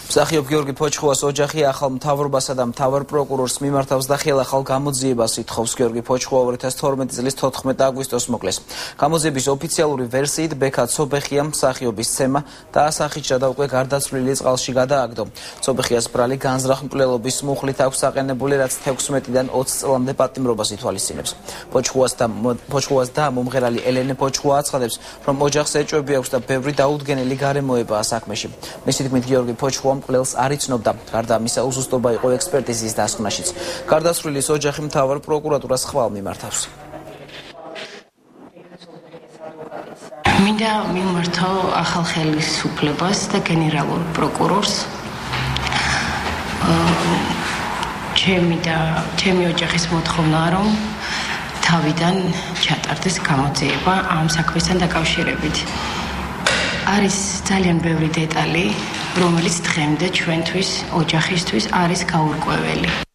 მსახიობ გიორგი ფოჩხუას ოჯახი ახალ მთავრობასა და მთავარ პროკურორს მიმართავს და ხელახალ გამოძიებას ითხოვს. გიორგი ფოჩხუა 2012 წლის 14 აგვისტოს მოკლეს. გამოძიების ოფიციალური ვერსიით ბექა ცობეხია მსახიობის ცემა და ასახიჭრა და უკვე გარდაცვლილი წყალში გადააგდო. ცობეხიას ბრალი განზრახ-მკვლელობის მუხლით აქვს აყენებული, რაც 16-დან 20 წლამდე პატიმრობას ითვალისწინებს. ფოჩხუას და მომღერალი ელენე ფოჩხუა აცხადებს, რომ ოჯახს ეჭვები აქვს და ბევრი დაუდგენელი გარემოებაა საქმეში. მისი თქმით, გიორგი ფოჩხუა მკვლელს არ იცნობდა. გარდა ამისა, უზუსტობა იყო ექსპერტიზის დასკვნაშიც. გარდაცვლილის ოჯახი მთავარ პროკურატურას ხვალ მიმართავს. მინდა მიმართო ახალ ხელისუფლებას და გენერალურ პროკურორს. ჩემი ოჯახის მოთხოვნაა, რომ თავიდან ჩატარდეს გამოძიება ამ საქმესთან დაკავშირებით. არის ძალიან ბევრი დეტალი, რომელიც დღემდე ჩვენთვის, ოჯახისთვის არის გაურკვეველი.